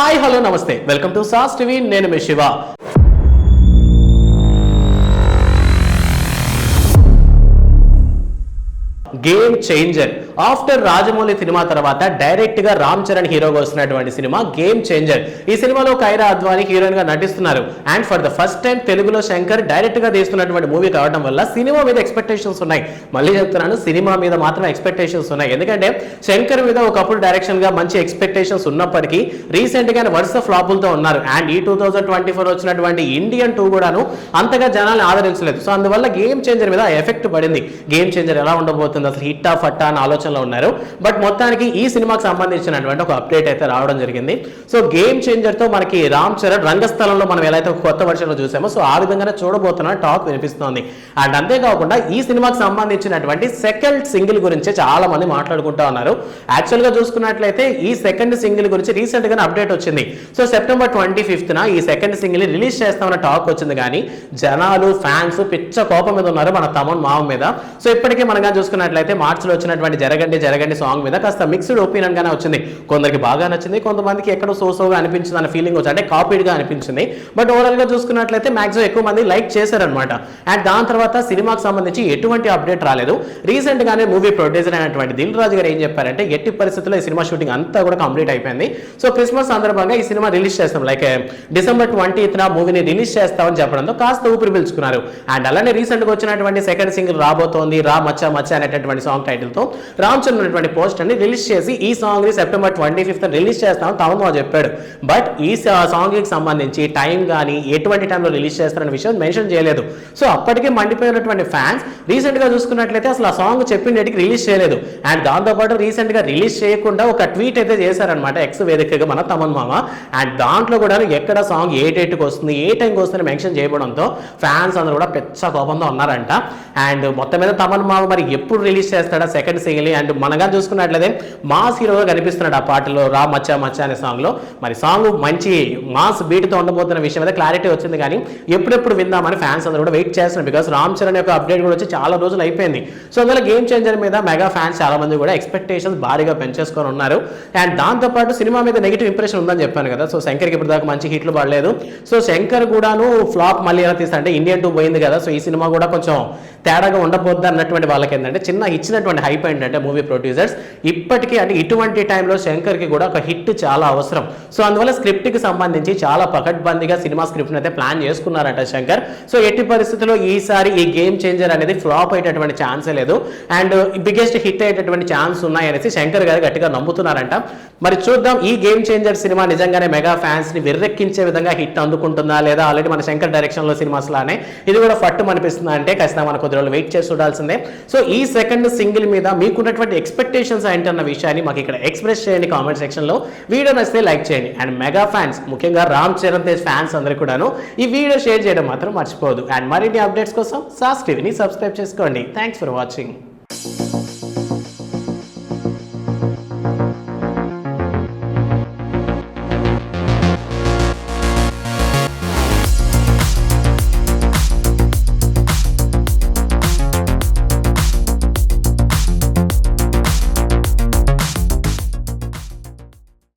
Hi hello నమస్తే welcome to సాస్ TV నేను మీ Shiva. Game changer after Rajamouli cinema తర్వాత డైరెక్ట్ గా రామ్ చరణ్ హీరోగా వస్తున్నటువంటి సినిమా గేమ్ చేంజర్. ఈ సినిమాలో కైరా అద్వానీ హీరోయిన్ గా నటిస్తున్నారు. And for the first time తెలుగులో శంకర్ డైరెక్ట్ గా తీస్తున్నటువంటి మూవీ కావడం వల్ల సినిమా మీద ఎక్స్పెక్టేషన్స్ ఉన్నాయి. మళ్ళీ చెప్తున్నాను, సినిమా మీద మాత్రం ఎక్స్పెక్టేషన్స్ ఉన్నాయి. ఎందుకంటే శంకర్ మీద ఒకప్పుడు డైరెక్షన్ గా మంచి ఎక్స్పెక్టేషన్స్ ఉన్నప్పటికీ రీసెంట్ గా వరుస ఫ్లాపులతో ఉన్నారు. అండ్ ఈ 2024 వచ్చినటువంటి ఇండియన్ 2 కూడాను అంతగా జనాలను ఆదరించలేదు. సో అందువల్ల గేమ్ చేంజర్ మీద ఎఫెక్ట్ పడింది. గేమ్ చేంజర్ ఎలా ఉండబోతుంది, అసలు హిట్టా ఫట్టా అని ఆలోచనలో ఉన్నారు. బట్ మొత్తానికి ఈ సినిమాకి సంబంధించినటువంటి ఒక అప్డేట్ అయితే రావడం జరిగింది. సో గేమ్ చేంజర్ తో మనకి రామ్ చరణ్ రంగస్థలంలో మనం ఎలా అయితే కొత్త వర్షన్లో చూసామో సో ఆ విధంగానే చూడబోతున్న టాక్ వినిపిస్తోంది. అండ్ అంతేకాకుండా ఈ సినిమాకి సంబంధించినటువంటి సెకండ్ సింగిల్ గురించి చాలా మంది మాట్లాడుకుంటా ఉన్నారు. యాక్చువల్ గా చూసుకున్నట్లయితే ఈ సెకండ్ సింగిల్ గురించి రీసెంట్ గానే అప్డేట్ వచ్చింది. సో సెప్టెంబర్ 25న ఈ సెకండ్ సింగిల్ రిలీజ్ చేస్తామన్న టాక్ వచ్చింది. కానీ జనాలు ఫ్యాన్స్ పిచ్చ కోపం మీద ఉన్నారు మన తమన్ మావ మీద. సో ఇప్పటికే మనగా చూసుకున్నట్లయితే మార్చిలో వచ్చినటువంటి జరగండి జరగండి సాంగ్ మీద కాస్త మిక్స్డ్ ఒపీనియన్ గానే వచ్చింది. కొందరికి బాగా నచ్చింది, కొంతమందికి ఎక్కడో సోసోగా అనిపించింది అన్న ఫీలింగ్ వచ్చి, అంటే కాపీడ్ గా అనిపించింది. బట్ ఓవరాల్ గా చూసుకున్నట్లయితే మాక్సిమం ఎక్కువ మంది లైక్ చేశారనమాట. అండ్ దాని తర్వాత సినిమాకి సంబంధించి ఎటువంటి అప్డేట్ రాలేదు. రీసెంట్ గానే మూవీ ప్రొడ్యూసర్ అయినటువంటి దిల్ రాజు గారు ఏం చెప్పారంటే ఎట్టి పరిస్థితుల్లో ఈ సినిమా షూటింగ్ అంతా కూడా కంప్లీట్ అయిపోయింది. సో క్రిస్మస్ సందర్భంగా ఈ సినిమా రిలీజ్ చేస్తాం, లైక్ డిసెంబర్ 20న మూవీని రిలీజ్ చేస్తామని చెప్పడంతో కాస్త ఊపిరి పీల్చుకున్నారు. అండ్ అలానే రీసెంట్ గా వచ్చినటువంటి సెకండ్ సింగిల్ రాబోతోంది రా మచ్చా మచ్చా అనేటటువంటి సాంగ్ టైటిల్ తో రామ్ చరణ్ ఉన్నటువంటి పోస్ట్ అని రిలీజ్ చేసి ఈ సాంగ్ ని సెప్టెంబర్ 25th రిలీజ్ చేస్తామని తమన్ చెప్పాడు. బట్ ఈ సాంగ్ కి సంబంధించి టైం కానీ ఎటువంటి టైంలో రిలీజ్ చేస్తారనే విషయం మెన్షన్ చేయలేదు. సో అప్పటికే మండిపోయినటువంటి ఫ్యాన్స్ రీసెంట్ గా చూసుకున్నట్లయితే అసలు ఆ సాంగ్ చెప్పిన డేట్కి రిలీజ్ చేయలేదు. అండ్ దాంతోపాటు రీసెంట్ గా రిలీజ్ చేయకుండా ఒక ట్వీట్ అయితే చేశారనమాట ఎక్స్ వేదికగా మన తమన్ మామ. అండ్ దాంట్లో కూడా ఎక్కడ సాంగ్ ఏ డేట్కి వస్తుంది ఏ టైంకి వస్తుంది మెన్షన్ చేయడంతో ఫ్యాన్స్ అందరూ కూడా పెద్ద కోపంతో ఉన్నారంట. అండ్ మొత్తం మీద తమన్ మామ మరి ఎప్పుడు రిలీజ్ చేస్తాడా సెకండ్ సింగిల్. అండ్ మనగా చూసుకున్నట్లయితే మాస్ హీరోగా కనిపిస్తున్నాడు ఆ పాటలో రా మచ్చా మచ్చా అనే సాంగ్ లో. మరి సాంగ్ మంచి మాస్ బీట్ తో ఉండబోతున్న విషయం మీద క్లారిటీ వచ్చింది. కానీ ఎప్పుడెప్పుడు విందామని ఫ్యాన్స్ అందరూ కూడా వెయిట్ చేస్తున్నారు. బికాస్ రామ్ చరణ్ యొక్క అప్డేట్ కూడా వచ్చి చాలా రోజులు అయిపోయింది. సో అందులో గేమ్ చేంజర్ మీద మెగా ఫ్యాన్స్ చాలా మంది కూడా ఎక్స్పెక్టేషన్స్ భారీగా పెంచేసుకొని ఉన్నారు. అండ్ దాంతోపాటు సినిమా మీద నెగిటివ్ ఇంప్రెషన్ ఉందని చెప్పాను కదా. సో శంకర్కి ఇప్పుడు దాకా మంచి హిట్లు పడలేదు. సో శంకర్ కూడాను ఫ్లాప్ మళ్ళీ ఎలా తీస్తా అంటే ఇండియన్ 2 పోయింది కదా. సో ఈ సినిమా కూడా కొంచెం తేడాగా ఉండబోద్ది అన్నటువంటి వాళ్ళకి ఏంటంటే చిన్న ఇచ్చినటువంటి హైప్ ఏంటంటే మూవీ ప్రొడ్యూసర్స్ ఇప్పటికీ అంటే ఇటువంటి టైంలో శంకర్కి కూడా ఒక హిట్ చాలా అవసరం. సో అందువల్ల స్క్రిప్ట్కి సంబంధించి చాలా పకడ్బందీగా సినిమా స్క్రిప్ట్ అయితే ప్లాన్ చేసుకున్నారట శంకర్. సో ఎట్టి పరిస్థితుల్లో ఈసారి ఈ గేమ్ చేంజర్ అనేది ఫ్లాప్ అయ్యేటటువంటి ఛాన్సే లేదు. అండ్ బిగ్గెస్ట్ హిట్ అయ్యేటటువంటి ఛాన్స్ ఉన్నాయనేసి శంకర్ గారు గట్టిగా నమ్ముతున్నారంట. మరి చూద్దాం ఈ గేమ్ చేంజర్ సినిమా నిజంగానే మెగా ఫ్యాన్స్ ని విర్రెక్కించే విధంగా హిట్ అందుకుంటుందా లేదా ఆల్రెడీ మన శంకర్ డైరెక్షన్ లో సినిమాస్ లానే ఇది కూడా ఫట్టు అనిపిస్తుందా అంటే ఖచ్చితంగా మన కొద్ది రోజులు వెయిట్ చేసి చూడాల్సిందే. సో ఈ సెకండ్ సింగిల్ మీద మీకున్నటువంటి ఎక్స్పెక్టేషన్స్ ఏంటన్న విషయాన్ని మాకు ఇక్కడ ఎక్స్ప్రెస్ చేయండి కామెంట్ సెక్షన్ లో. వీడియో నచ్చితే లైక్ చేయండి. అండ్ మెగా ఫ్యాన్స్ ముఖ్యంగా రామ్ చరణ్ తేజ్ ఫ్యాన్స్ అందరూ కూడాను ఈ వీడియో షేర్ చేయడం మాత్రం మర్చిపోదు. అండ్ మరిన్ని అప్డేట్స్ కోసం సాస్ టీవీని సబ్స్క్రైబ్ చేసుకోండి. Thanks for watching.